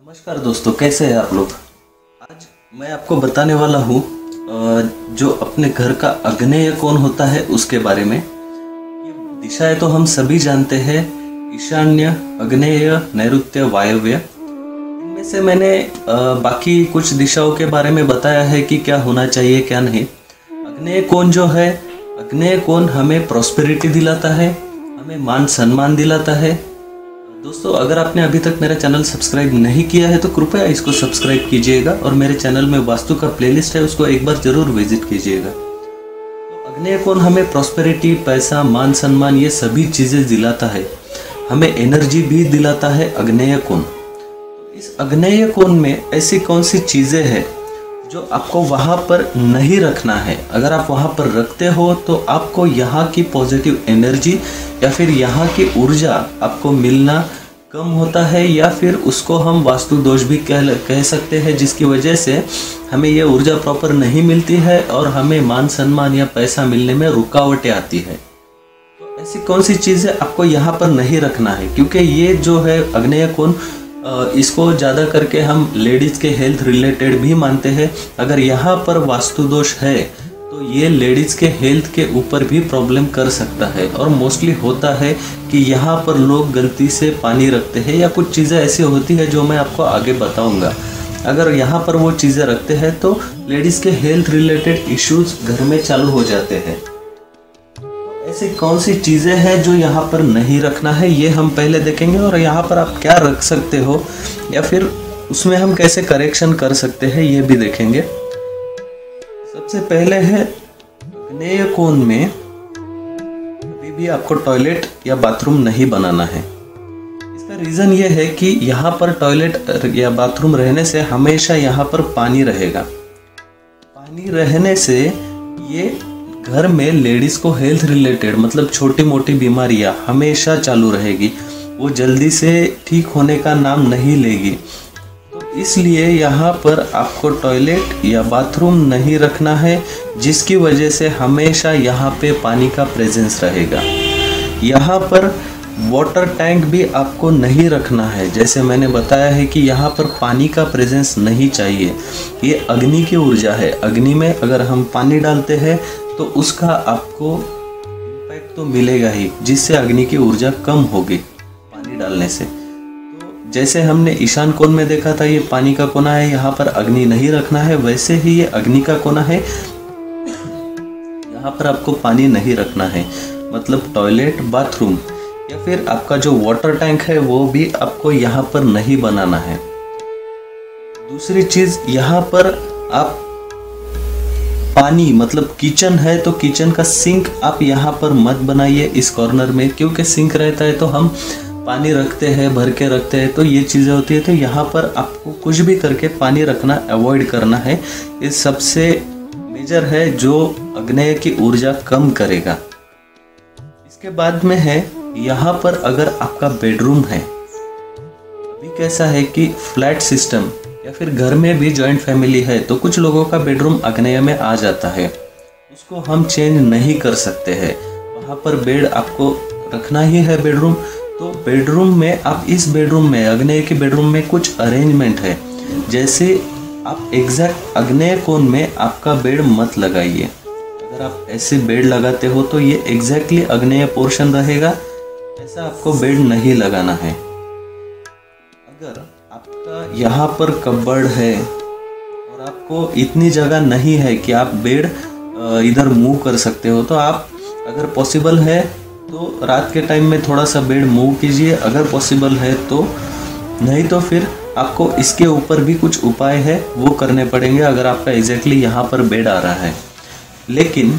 नमस्कार दोस्तों, कैसे हैं आप लोग। आज मैं आपको बताने वाला हूँ जो अपने घर का आग्नेय कोण होता है उसके बारे में। ये दिशाएं तो हम सभी जानते हैं, ईशान्य, आग्नेय, नैऋत्य, वायव्य। इनमें से मैंने बाकी कुछ दिशाओं के बारे में बताया है कि क्या होना चाहिए क्या नहीं। आग्नेय कोण जो है, आग्नेय कोण हमें प्रॉस्पेरिटी दिलाता है, हमें मान सम्मान दिलाता है। दोस्तों, अगर आपने अभी तक मेरा चैनल सब्सक्राइब नहीं किया है तो कृपया इसको सब्सक्राइब कीजिएगा और मेरे चैनल में वास्तु का प्लेलिस्ट है, उसको एक बार जरूर विजिट कीजिएगा। तो आग्नेय कोण हमें प्रॉस्पेरिटी, पैसा, मान सम्मान, ये सभी चीज़ें दिलाता है। हमें एनर्जी भी दिलाता है आग्नेय कोण। इस आग्नेय कोण में ऐसी कौन सी चीज़ें हैं जो आपको वहाँ पर नहीं रखना है। अगर आप वहाँ पर रखते हो तो आपको यहाँ की पॉजिटिव एनर्जी या फिर यहाँ की ऊर्जा आपको मिलना कम होता है, या फिर उसको हम वास्तु दोष भी कह सकते हैं, जिसकी वजह से हमें ये ऊर्जा प्रॉपर नहीं मिलती है और हमें मान सम्मान या पैसा मिलने में रुकावटें आती है। तो ऐसी कौन सी चीज़ें आपको यहाँ पर नहीं रखना है, क्योंकि ये जो है आग्नेय कोण, इसको ज़्यादा करके हम लेडीज़ के हेल्थ रिलेटेड भी मानते हैं। अगर यहाँ पर वास्तु दोष है तो ये लेडीज़ के हेल्थ के ऊपर भी प्रॉब्लम कर सकता है। और मोस्टली होता है कि यहाँ पर लोग गलती से पानी रखते हैं या कुछ चीज़ें ऐसी होती है जो मैं आपको आगे बताऊँगा। अगर यहाँ पर वो चीज़ें रखते हैं तो लेडीज़ के हेल्थ रिलेटेड इश्यूज़ घर में चालू हो जाते हैं। ऐसी कौन सी चीज़ें हैं जो यहाँ पर नहीं रखना है, ये हम पहले देखेंगे। और यहाँ पर आप क्या रख सकते हो या फिर उसमें हम कैसे करेक्शन कर सकते हैं, ये भी देखेंगे। सबसे पहले है, आग्नेय कोण में कभी भी आपको टॉयलेट या बाथरूम नहीं बनाना है। इसका रीज़न ये है कि यहाँ पर टॉयलेट या बाथरूम रहने से हमेशा यहाँ पर पानी रहेगा। पानी रहने से ये घर में लेडीज़ को हेल्थ रिलेटेड, मतलब छोटी मोटी बीमारियां हमेशा चालू रहेगी, वो जल्दी से ठीक होने का नाम नहीं लेगी। तो इसलिए यहाँ पर आपको टॉयलेट या बाथरूम नहीं रखना है, जिसकी वजह से हमेशा यहाँ पे पानी का प्रेजेंस रहेगा। यहाँ पर वाटर टैंक भी आपको नहीं रखना है। जैसे मैंने बताया है कि यहाँ पर पानी का प्रेजेंस नहीं चाहिए। ये अग्नि की ऊर्जा है। अग्नि में अगर हम पानी डालते हैं तो उसका आपको इम्पैक्ट तो मिलेगा ही, जिससे अग्नि की ऊर्जा कम होगी पानी डालने से। तो जैसे हमने ईशान कोण में देखा था, ये पानी का कोना है, यहाँ पर अग्नि नहीं रखना है, वैसे ही ये अग्नि का कोना है, यहाँ पर आपको पानी नहीं रखना है। मतलब टॉयलेट, बाथरूम या फिर आपका जो वाटर टैंक है वो भी आपको यहाँ पर नहीं बनाना है। दूसरी चीज़, यहाँ पर आप पानी, मतलब किचन है तो किचन का सिंक आप यहाँ पर मत बनाइए इस कॉर्नर में, क्योंकि सिंक रहता है तो हम पानी रखते हैं, भर के रखते हैं, तो ये चीज़ें होती है। तो यहाँ पर आपको कुछ भी करके पानी रखना अवॉइड करना है। ये सबसे मेजर है जो आग्नेय की ऊर्जा कम करेगा। इसके बाद में है, यहाँ पर अगर आपका बेडरूम है, अभी कैसा है कि फ्लैट सिस्टम या फिर घर में भी जॉइंट फैमिली है तो कुछ लोगों का बेडरूम आग्नेय में आ जाता है, उसको हम चेंज नहीं कर सकते हैं। वहाँ पर बेड आपको रखना ही है बेडरूम। तो बेडरूम में आप, इस बेडरूम में, आग्नेय के बेडरूम में कुछ अरेंजमेंट है। जैसे आप एग्जैक्ट आग्नेय कोण में आपका बेड मत लगाइए। अगर आप ऐसे बेड लगाते हो तो ये एग्जैक्टली आग्नेय पोर्शन रहेगा, ऐसा आपको बेड नहीं लगाना है। अगर आपका यहाँ पर कबर्ड है और आपको इतनी जगह नहीं है कि आप बेड इधर मूव कर सकते हो, तो आप, अगर पॉसिबल है तो रात के टाइम में थोड़ा सा बेड मूव कीजिए, अगर पॉसिबल है तो। नहीं तो फिर आपको इसके ऊपर भी कुछ उपाय है वो करने पड़ेंगे, अगर आपका एग्जैक्टली यहाँ पर बेड आ रहा है। लेकिन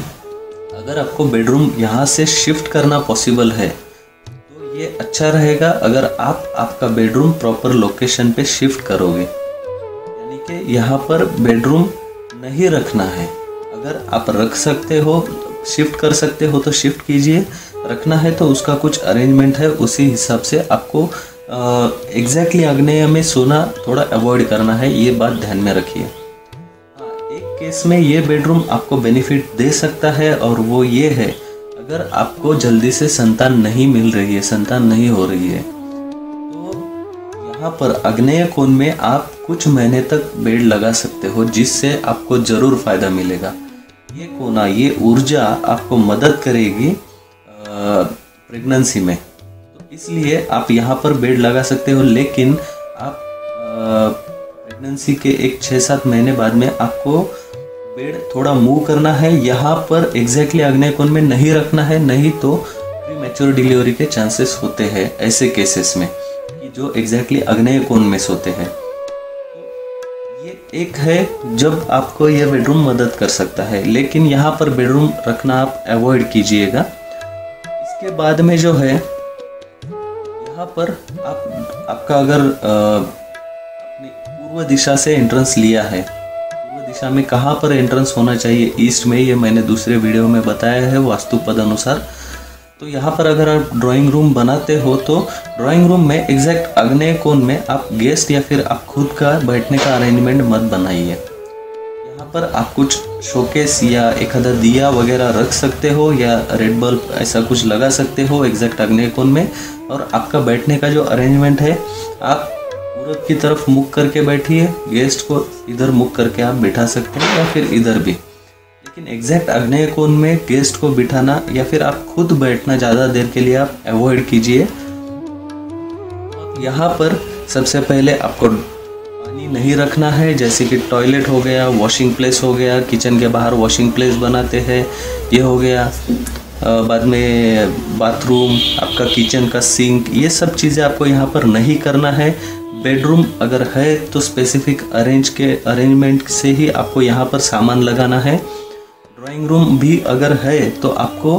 अगर आपको बेडरूम यहाँ से शिफ्ट करना पॉसिबल है तो ये अच्छा रहेगा अगर आप आपका बेडरूम प्रॉपर लोकेशन पे शिफ्ट करोगे। यानी कि यहाँ पर बेडरूम नहीं रखना है। अगर आप रख सकते हो, शिफ्ट कर सकते हो तो शिफ्ट कीजिए। रखना है तो उसका कुछ अरेंजमेंट है, उसी हिसाब से आपको एग्जैक्टली आग्नेय में सोना थोड़ा अवॉइड करना है, ये बात ध्यान में रखिए। एक केस में ये बेडरूम आपको बेनिफिट दे सकता है और वो ये है, अगर आपको जल्दी से संतान नहीं मिल रही है, संतान नहीं हो रही है, तो यहाँ पर आग्नेय कोण में आप कुछ महीने तक पेड़ लगा सकते हो, जिससे आपको ज़रूर फ़ायदा मिलेगा। ये कोना, ये ऊर्जा आपको मदद करेगी प्रेगनेंसी में, तो इसलिए आप यहाँ पर पेड़ लगा सकते हो। लेकिन आप प्रेगनेंसी के एक 6-7 महीने बाद में आपको पेड़ थोड़ा मूव करना है। यहाँ पर एग्जैक्टली आग्नेय कोण में नहीं रखना है, नहीं तो प्रीमैच्योर डिलीवरी के चांसेस होते हैं ऐसे केसेस में कि जो एग्जैक्टली आग्नेय कोण में सोते हैं। ये एक है जब आपको ये बेडरूम मदद कर सकता है, लेकिन यहाँ पर बेडरूम रखना आप अवॉइड कीजिएगा। इसके बाद में जो है यहाँ पर आपका अगर अपनी पूर्व दिशा से एंट्रेंस लिया है, पूर्व दिशा में कहाँ पर एंट्रेंस होना चाहिए, ईस्ट में, ये मैंने दूसरे वीडियो में बताया है वास्तु पद अनुसार। तो यहाँ पर अगर आप ड्राइंग रूम बनाते हो तो ड्राइंग रूम में एग्जैक्ट आग्नेय कोण में आप गेस्ट या फिर आप खुद का बैठने का अरेंजमेंट मत बनाइए। यहाँ पर आप कुछ शोकेस या एक आधा दिया वगैरह रख सकते हो या रेड बल्ब ऐसा कुछ लगा सकते हो एग्जैक्ट आग्नेय कोण में। और आपका बैठने का जो अरेंजमेंट है, आप पूरब की तरफ मुख करके बैठिए, गेस्ट को इधर मुख करके आप बैठा सकते हैं या फिर इधर भी। लेकिन एग्जैक्ट आग्नेय कोण में गेस्ट को बिठाना या फिर आप खुद बैठना ज़्यादा देर के लिए आप अवॉइड कीजिए। यहाँ पर सबसे पहले आपको पानी नहीं रखना है, जैसे कि टॉयलेट हो गया, वॉशिंग प्लेस हो गया, किचन के बाहर वॉशिंग प्लेस बनाते हैं, ये हो गया। बाद में बाथरूम, आपका किचन का सिंक, ये सब चीज़ें आपको यहाँ पर नहीं करना है। बेडरूम अगर है तो स्पेसिफिक अरेंजमेंट से ही आपको यहाँ पर सामान लगाना है। ड्राइंग रूम भी अगर है तो आपको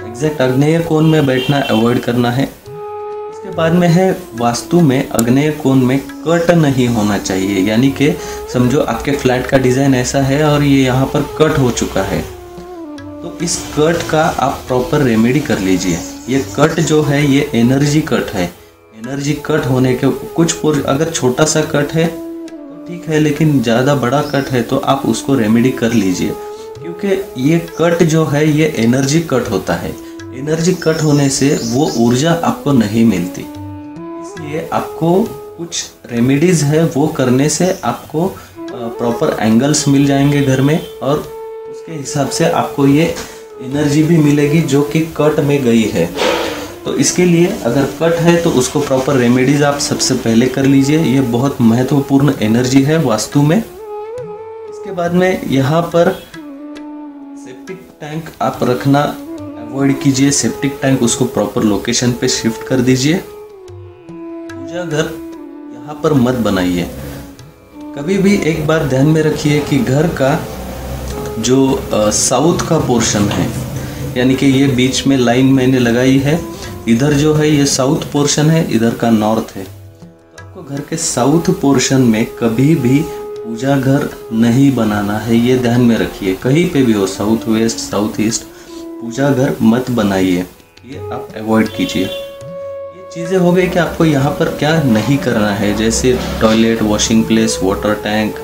एग्जैक्ट आग्नेय कोण में बैठना अवॉइड करना है। इसके बाद में है वास्तु में आग्नेय कोण में कट नहीं होना चाहिए, यानी कि समझो आपके फ्लैट का डिज़ाइन ऐसा है और ये यहाँ पर कट हो चुका है, तो इस कट का आप प्रॉपर रेमेडी कर लीजिए। ये कट जो है ये एनर्जी कट है। एनर्जी कट होने के कुछ अगर छोटा सा कट है तो ठीक है, लेकिन ज़्यादा बड़ा कट है तो आप उसको रेमेडी कर लीजिए, क्योंकि ये कट जो है ये एनर्जी कट होता है। एनर्जी कट होने से वो ऊर्जा आपको नहीं मिलती, इसलिए आपको कुछ रेमेडीज़ है वो करने से आपको प्रॉपर एंगल्स मिल जाएंगे घर में, और उसके हिसाब से आपको ये एनर्जी भी मिलेगी जो कि कट में गई है। तो इसके लिए अगर कट है तो उसको प्रॉपर रेमेडीज़ आप सबसे पहले कर लीजिए। ये बहुत महत्वपूर्ण एनर्जी है वास्तु में। इसके बाद में यहाँ पर सेप्टिक टैंक आप रखना अवॉइड कीजिए। सेप्टिक टैंक उसको प्रॉपर लोकेशन पे शिफ्ट कर दीजिए। पूजा घर यहाँ पर मत बनाइए। कभी भी एक बार ध्यान में रखिए कि घर का जो साउथ का पोर्शन है, यानी कि ये बीच में लाइन मैंने लगाई है, इधर जो है ये साउथ पोर्शन है, इधर का नॉर्थ है। तो आपको घर के साउथ पोर्शन में कभी भी पूजा घर नहीं बनाना है, ये ध्यान में रखिए। कहीं पे भी हो, साउथ वेस्ट, साउथ ईस्ट, पूजा घर मत बनाइए, ये आप अवॉइड कीजिए। ये चीज़ें हो गई कि आपको यहाँ पर क्या नहीं करना है, जैसे toilet, washing place, water tank.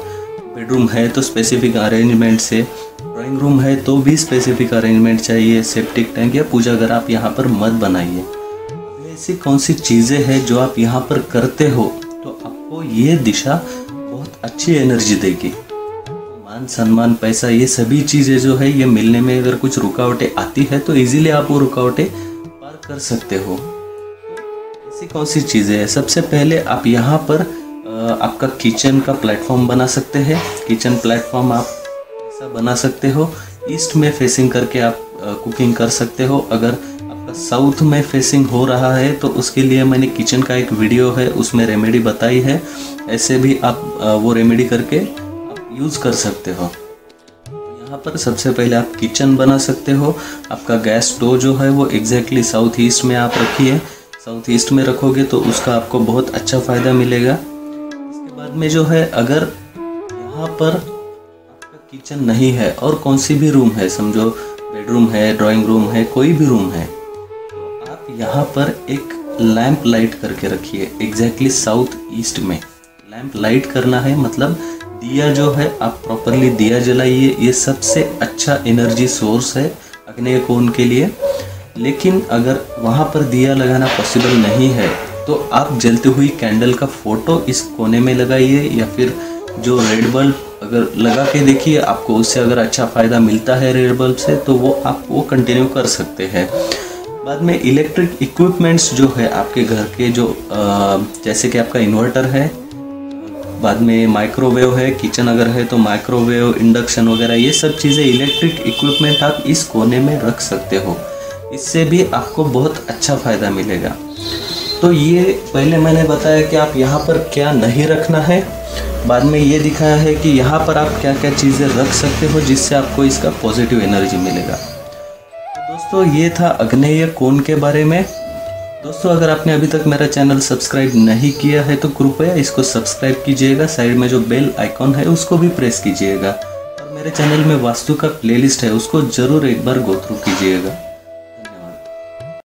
Bedroom है तो स्पेसिफिक अरेंजमेंट से, ड्राइंग रूम है तो भी स्पेसिफिक अरेंजमेंट चाहिए। सेप्टिक टैंक या पूजा घर आप यहाँ पर मत बनाइए। ऐसी कौन सी चीज़ें हैं जो आप यहाँ पर करते हो तो आपको ये दिशा बहुत अच्छी एनर्जी देगी। मान सम्मान, पैसा, ये सभी चीज़ें जो है ये मिलने में अगर कुछ रुकावटें आती है तो इजीली आप वो रुकावटें पार कर सकते हो। ऐसी कौन सी चीज़ें हैं? सबसे पहले आप यहाँ पर आपका किचन का प्लेटफॉर्म बना सकते हैं। किचन प्लेटफॉर्म आप ऐसा बना सकते हो, ईस्ट में फेसिंग करके आप कुकिंग कर सकते हो। अगर आपका साउथ में फेसिंग हो रहा है तो उसके लिए मैंने किचन का एक वीडियो है, उसमें रेमेडी बताई है। ऐसे भी आप वो रेमेडी करके आप यूज़ कर सकते हो। यहाँ पर सबसे पहले आप किचन बना सकते हो। आपका गैस स्टोव जो है वो एग्जैक्टली साउथ ईस्ट में आप रखिए। साउथ ईस्ट में रखोगे तो उसका आपको बहुत अच्छा फ़ायदा मिलेगा। इसके बाद में जो है, अगर यहाँ पर किचन नहीं है और कौन सी भी रूम है, समझो बेडरूम है, ड्राइंग रूम है, कोई भी रूम है, तो आप यहाँ पर एक लैंप लाइट करके रखिए। एग्जैक्टली साउथ ईस्ट में लैंप लाइट करना है, मतलब दिया जो है आप प्रॉपरली दिया जलाइए। ये सबसे अच्छा एनर्जी सोर्स है आग्नेय कोण के लिए। लेकिन अगर वहाँ पर दिया लगाना पॉसिबल नहीं है तो आप जलती हुई कैंडल का फोटो इस कोने में लगाइए, या फिर जो रेड बल्ब अगर लगा के देखिए, आपको उससे अगर अच्छा फ़ायदा मिलता है रेड बल्ब से, तो वो आप वो कंटिन्यू कर सकते हैं। बाद में इलेक्ट्रिक इक्विपमेंट्स जो है आपके घर के, जो जैसे कि आपका इन्वर्टर है, बाद में माइक्रोवेव है, किचन अगर है तो माइक्रोवेव, इंडक्शन वगैरह, ये सब चीज़ें इलेक्ट्रिक इक्विपमेंट आप इस कोने में रख सकते हो। इससे भी आपको बहुत अच्छा फ़ायदा मिलेगा। तो ये पहले मैंने बताया कि आप यहाँ पर क्या नहीं रखना है, बाद में ये दिखाया है कि यहाँ पर आप क्या क्या चीज़ें रख सकते हो जिससे आपको इसका पॉजिटिव एनर्जी मिलेगा। दोस्तों ये था आग्नेय कोण के बारे में। दोस्तों अगर आपने अभी तक मेरा चैनल सब्सक्राइब नहीं किया है तो कृपया इसको सब्सक्राइब कीजिएगा, साइड में जो बेल आइकॉन है उसको भी प्रेस कीजिएगा, और मेरे चैनल में वास्तु का प्लेलिस्ट है उसको ज़रूर एक बार गो थ्रू कीजिएगा।